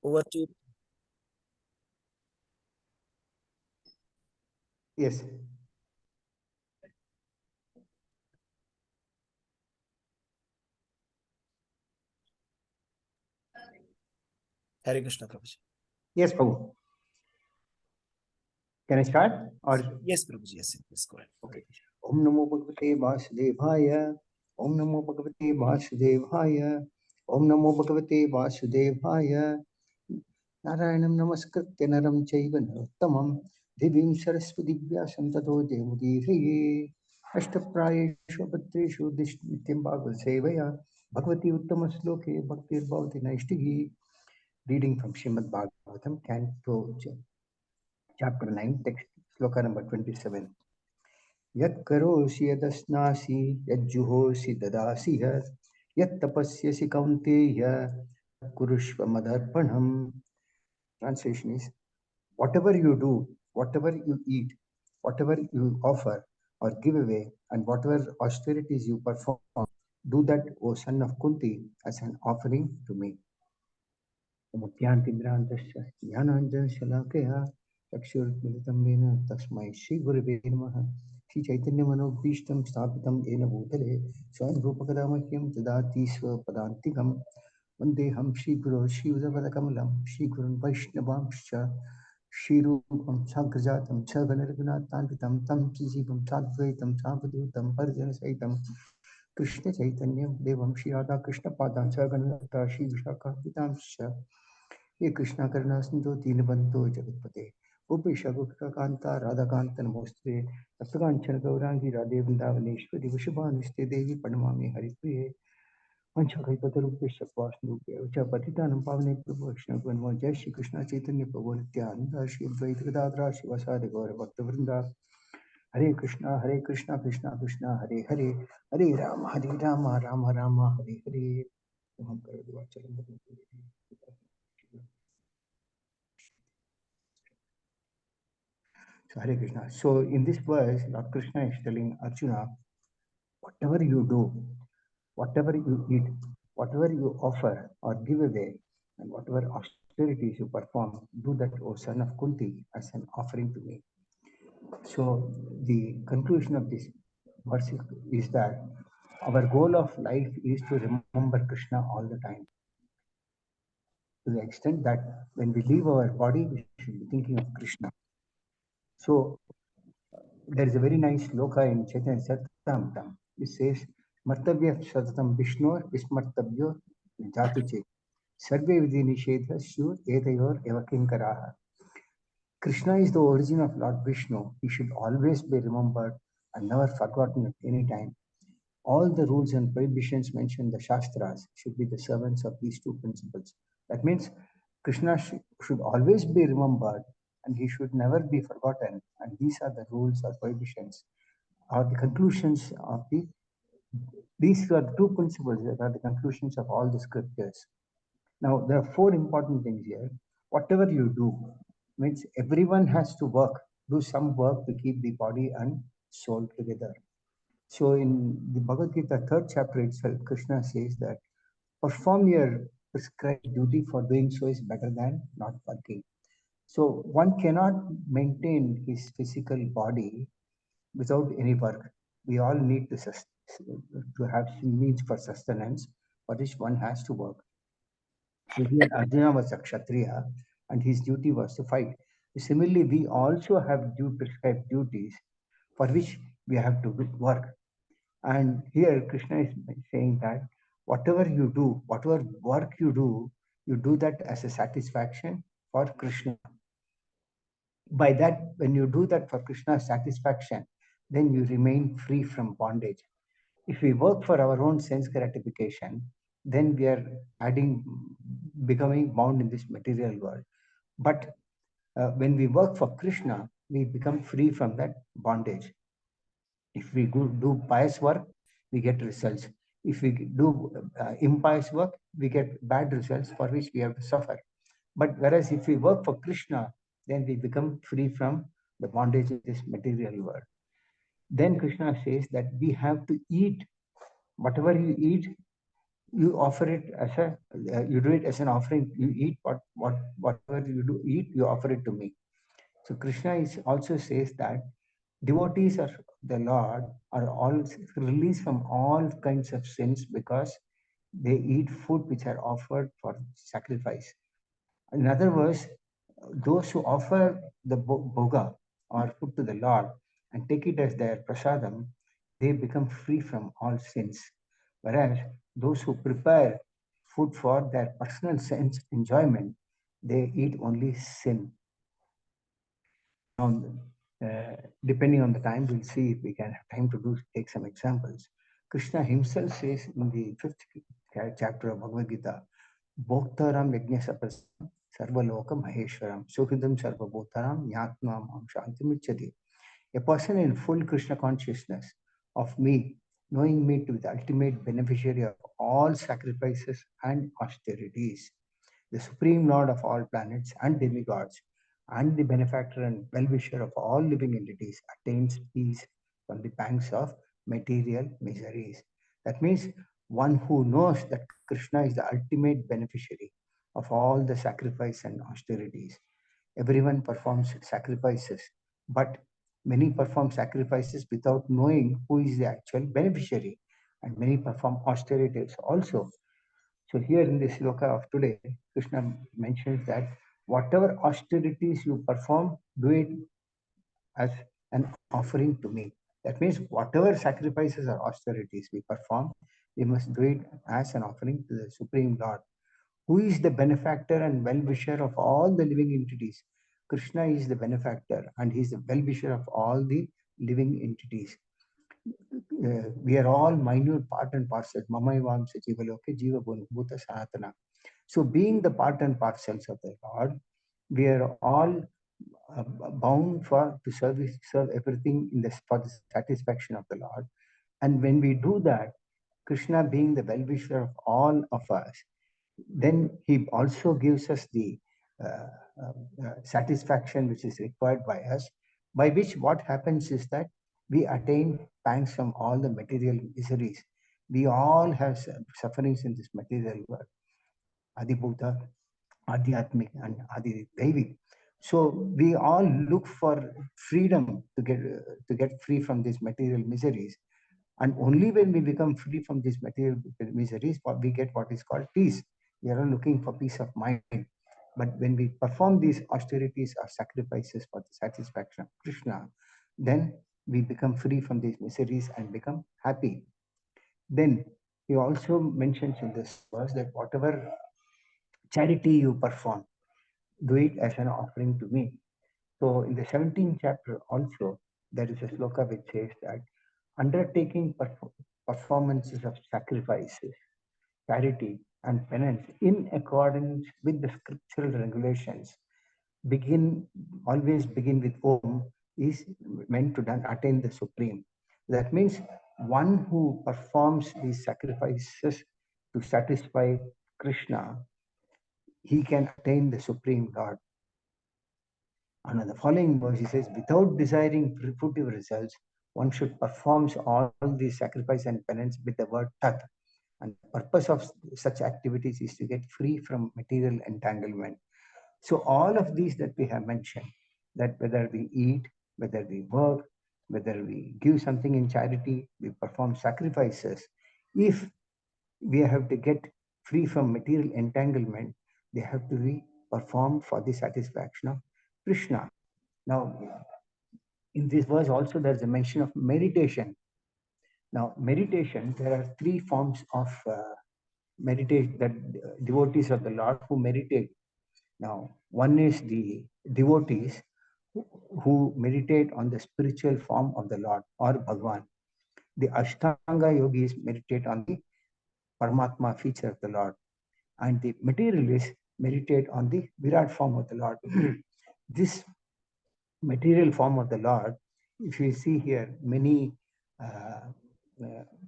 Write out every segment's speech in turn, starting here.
Over to Yes. Hare Krishna, Prabhuji. Yes, Prabhu. Can I start? Or Yes, Prabhuji. Yes, please go ahead. okay. Om Namo Bhagavate Vasudevaya. Om Namo Bhagavate Vasudevaya. Om Namo Bhagavate Vasudevaya. Narayanam Namaskritya Naram Chaiva Narottamam Divim Saraswati Vyasam Tato Devudiraye Ashtaprayeshu Patreshu Nityam Bhagavad Sevaya Bhagavati Uttama Sloke Bhaktir Bhavati Naishtigi. Reading from Srimad Bhagavatam, Canto Chapter 9, text Sloka number 27. Yat karosi yadasnasi yajjuhosi dadasi yat tapasyasi kaunteya kurushva madarpanam. Translation is, whatever you do, whatever you eat, whatever you offer or give away, and whatever austerities you perform, do that, O son of Kunti, as an offering to me. मुख्यांतिभ्रान्तश्च ज्ञानाञ्जनशलाकया चक्षुर्मिलितं येन तस्मै श्रीगुरवे नमः। श्रीचैतन्यमनोभीष्टं स्थापितं येन भूतले स्वयं रूपकदा मह्यं ददाति स्वपदान्तिकं। वन्देऽहं श्रीगुरो श्रीयुतपदकमलं श्रीगुरुन् वैष्णवांश्च श्रीरूपं साग्रजातं सगणरघुनाथान्वितं तं श्रीजीवं साद्वैतं सावधूतं परिजनसहितं कृष्णचैतन्यं देवं श्रीराधाकृष्णपादान् सगणलता श्रीविशाखान्वितांश्च ये कृष्णा करुणा सिंधु दीनबंधु जगतपते गोपेश गोपिकांता राधाकांत नमोस्ते रक्तकांचन गौरांगी राधे वृंदावनेश्वरी वृषभानुस्ते देवी प्रणमामि हरिप्रिये पंचकल्पतरुभ्यश्च वासुदेवस्य च पतितानां पावनेभ्यो वैष्णवेभ्यो नमो। जय श्री कृष्ण चैतन्य प्रभु नित्यानंद श्री अद्वैत गदाधर शिवासादि गौर भक्तवृंद। हरे कृष्णा कृष्णा कृष्णा हरे हरे हरे राम राम राम हरे हरे। हम So Hare Krishna. So in this verse, Lord Krishna is telling Arjuna, whatever you do, whatever you eat, whatever you offer or give away, and whatever austerities you perform, do that, O son of Kunti, as an offering to me. So the conclusion of this verse is that our goal of life is to remember Krishna all the time. To the extent that when we leave our body, we should be thinking of Krishna. So there is a very nice sloka in Chaitanya Charitamrita. It says, Martavya Satatam Vishnu Vismartavyo Jatuche Sarve Vidhi Nishedha Shu Etayor Evakinkaraha. Krishna is the origin of Lord Vishnu. He should always be remembered and never forgotten at any time. All the rules and prohibitions mentioned in the Shastras should be the servants of these two principles. That means Krishna should always be remembered and he should never be forgotten. And these are the rules or prohibitions or the conclusions of these are the two principles that are the conclusions of all the scriptures. Now, there are four important things here. Whatever you do means everyone has to work, do some work to keep the body and soul together. So in the Bhagavad Gita, third chapter itself, Krishna says that perform your prescribed duty, for doing so is better than not working. So one cannot maintain his physical body without any work. We all need to have means for sustenance, for which one has to work. So here Arjuna was a Kshatriya and his duty was to fight. Similarly, we also have due prescribed duties for which we have to work. And here Krishna is saying that whatever you do, whatever work you do that as a satisfaction for Krishna. By that, when you do that for Krishna's satisfaction, then you remain free from bondage. If we work for our own sense gratification, then we are becoming bound in this material world. But when we work for Krishna, we become free from that bondage. If we do pious work, we get results. If we do impious work, we get bad results for which we have to suffer. But whereas if we work for Krishna, then we become free from the bondage of this material world. Then Krishna says that we have to eat. Whatever you eat, you offer it as a, you do it as an offering. You eat whatever you do eat, you offer it to me. So Krishna is also says that devotees of the Lord are all released from all kinds of sins because they eat food which are offered for sacrifice. In other words, those who offer the bhoga or food to the Lord and take it as their prasadam, they become free from all sins. Whereas those who prepare food for their personal sense enjoyment, they eat only sin. Now, depending on the time, we'll see if we can have time to take some examples. Krishna himself says in the fifth chapter of Bhagavad Gita, Bhoktaram Yajnasapasam Sarvaloka Maheshwaram Sukhidam Sarvabhotaram Nyatmam Shantimicchati. A person in full Krishna consciousness of me, knowing me to be the ultimate beneficiary of all sacrifices and austerities, the supreme lord of all planets and demigods, and the benefactor and well-wisher of all living entities, attains peace from the pangs of material miseries. That means one who knows that Krishna is the ultimate beneficiary of all the sacrifice and austerities. Everyone performs sacrifices, but many perform sacrifices without knowing who is the actual beneficiary, and many perform austerities also. So here in this sloka of today, Krishna mentions that whatever austerities you perform, do it as an offering to me. That means whatever sacrifices or austerities we perform, we must do it as an offering to the Supreme Lord, who is the benefactor and well-wisher of all the living entities. Krishna is the benefactor and he is the well-wisher of all the living entities. We are all minute part and parcel. Mamaivam Sajivaloke Jiva Bhuta Sanatana. So, being the part and parcels of the Lord, we are all bound for to serve everything for the satisfaction of the Lord. And when we do that, Krishna being the well-wisher of all of us, then he also gives us the uh, satisfaction which is required by us, by which what happens is that we attain pangs from all the material miseries. We all have sufferings in this material world. Adibhuta, Adhyatmic, and Adi Devi. So we all look for freedom to get free from these material miseries. And only when we become free from these material miseries, we get what is called peace. We are all looking for peace of mind. But when we perform these austerities or sacrifices for the satisfaction of Krishna, then we become free from these miseries and become happy. Then he also mentions in this verse that whatever charity you perform, do it as an offering to me. So in the 17th chapter also, there is a sloka which says that undertaking performances of sacrifices, charity, and penance in accordance with the scriptural regulations always begin with Om is meant to attain the supreme. That means one who performs these sacrifices to satisfy Krishna, he can attain the supreme Lord. And in the following verse, he says, without desiring fruitive results, one should perform all these sacrifice and penance with the word tat. And the purpose of such activities is to get free from material entanglement. So all of these that we have mentioned, that whether we eat, whether we work, whether we give something in charity, we perform sacrifices, if we have to get free from material entanglement, they have to be performed for the satisfaction of Krishna. Now, in this verse also there's a mention of meditation. Now, meditation, there are three forms of meditation that devotees of the Lord who meditate. Now, one is the devotees who meditate on the spiritual form of the Lord or Bhagwan. The Ashtanga yogis meditate on the Paramatma feature of the Lord. And the materialists meditate on the Virat form of the Lord. This material form of the Lord, if you see here, many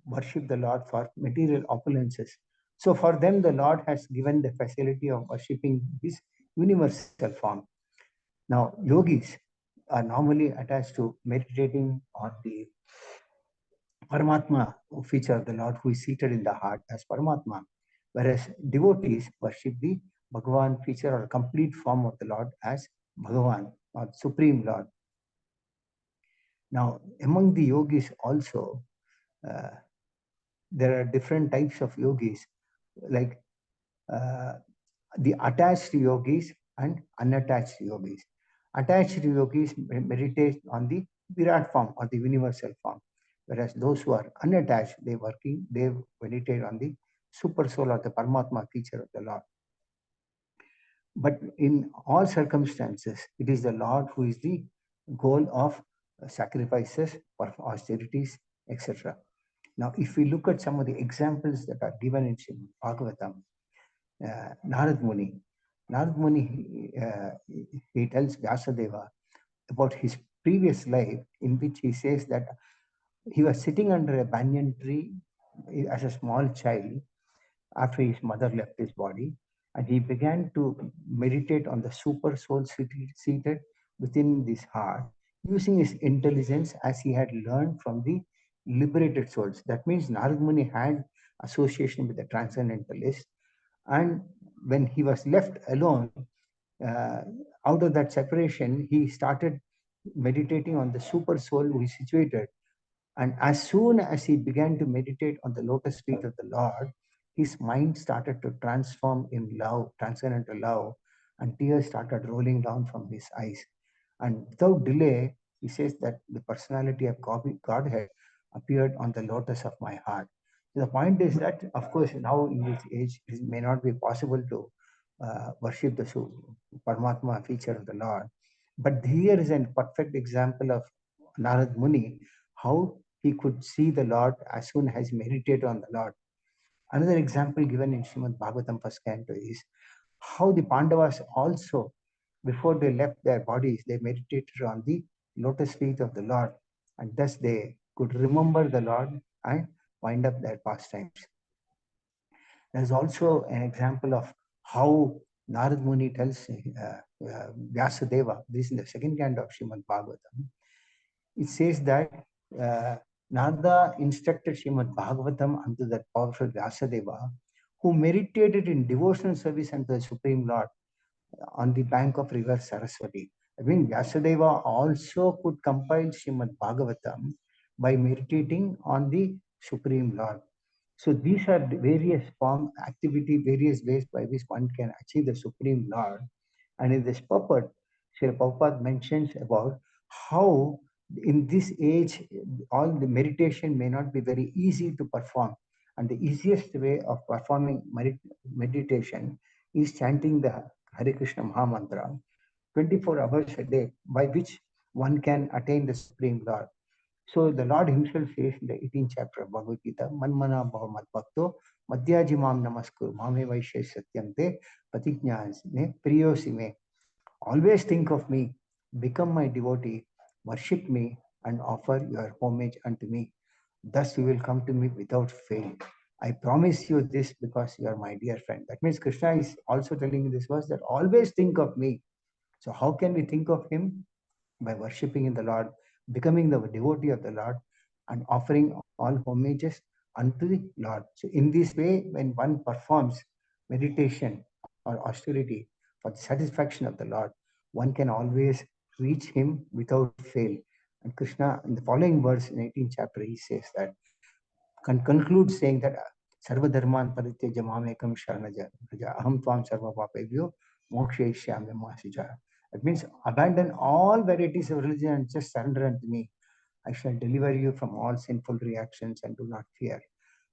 worship the Lord for material opulences. So for them, the Lord has given the facility of worshipping his universal form. Now, yogis are normally attached to meditating on the Paramatma feature of the Lord who is seated in the heart as Paramatma, whereas devotees worship the Bhagavan feature or complete form of the Lord as Bhagavan or Supreme Lord. Now, among the yogis also, uh, there are different types of yogis, like uh, the attached yogis and unattached yogis. Attached yogis meditate on the Virat form or the universal form, whereas those who are unattached, they meditate on the super soul or the Paramatma feature of the Lord. But in all circumstances, it is the Lord who is the goal of sacrifices or austerities, etc. Now, if we look at some of the examples that are given in Srimad Bhagavatam, Narad Muni. Narad Muni, he tells Vyasadeva about his previous life, in which he says that he was sitting under a banyan tree as a small child after his mother left his body, and he began to meditate on the super soul seated within this heart, using his intelligence as he had learned from the liberated souls. That means Narad Muni had association with the transcendentalist, and when he was left alone, uh, out of that separation, he started meditating on the super soul who is situated. And as soon as he began to meditate on the lotus feet of the Lord, his mind started to transform in love, transcendental love, and tears started rolling down from his eyes. And without delay, he says that the personality of Godhead appeared on the lotus of my heart. So the point is that, of course, now in this age, it may not be possible to worship the Paramatma feature of the Lord. But here is a perfect example of Narad Muni, how he could see the Lord as soon as he meditated on the Lord. Another example given in Srimad Bhagavatam first canto is how the Pandavas also, before they left their bodies, they meditated on the lotus feet of the Lord, and thus they could remember the Lord and wind up their pastimes. There's also an example of how Narad Muni tells Vyasadeva, this is the second canto of Srimad Bhagavatam. It says that uh, Narada instructed Srimad Bhagavatam unto that powerful Vyasadeva, who meditated in devotional service unto the Supreme Lord on the bank of river Saraswati. I mean, Vyasadeva also could compile Srimad Bhagavatam by meditating on the Supreme Lord. So these are the various form activity, various ways by which one can achieve the Supreme Lord. And in this purport, Srila Prabhupada mentions about how in this age, all the meditation may not be very easy to perform. And the easiest way of performing meditation is chanting the Hare Krishna Maha Mantra 24 hours a day, by which one can attain the Supreme Lord. So the Lord himself says in the 18th chapter of Bhagavad Gita, Manmana bhava madbhakto madhyajimam namaskuru mame vaishya satyante patignyasne priyosi me. Always think of me, become my devotee, worship me, and offer your homage unto me. Thus you will come to me without fail. I promise you this because you are my dear friend. That means Krishna is also telling in this verse that always think of me. So how can we think of him? By worshipping in the Lord, becoming the devotee of the Lord, and offering all homages unto the Lord. So in this way, when one performs meditation or austerity for the satisfaction of the Lord, one can always reach him without fail. And Krishna, in the following verse in 18th chapter, he says that, concludes saying that Sarva Dharman Parityaja Mamekam Sharanaja Aham Tvam Sarva Papebhyo Mokshayishyami Masija. That means abandon all varieties of religion and just surrender unto me. I shall deliver you from all sinful reactions and do not fear.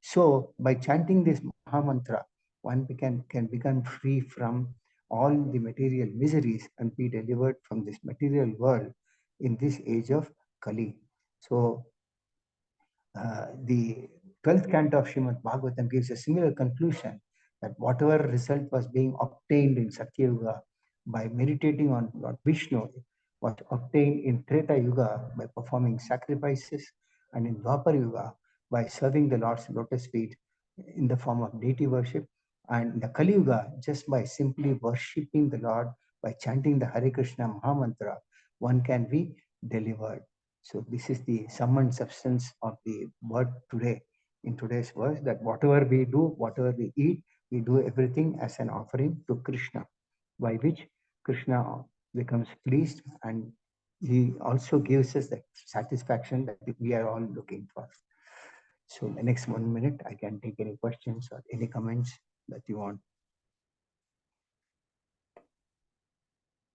So by chanting this Maha Mantra, one can become free from all the material miseries and be delivered from this material world in this age of Kali. So the 12th canto of Srimad Bhagavatam gives a similar conclusion that whatever result was being obtained in Satya Yuga by meditating on Lord Vishnu was obtained in Treta Yuga by performing sacrifices, and in Dwapar Yuga by serving the Lord's lotus feet in the form of deity worship, and in the Kali Yuga just by simply worshipping the Lord by chanting the Hare Krishna Maha Mantra, one can be delivered. So this is the sum and substance of the word today, in today's verse, that whatever we do, whatever we eat, we do everything as an offering to Krishna, by which Krishna becomes pleased, and he also gives us that satisfaction that we are all looking for. So the next 1 minute, I can take any questions or any comments that you want.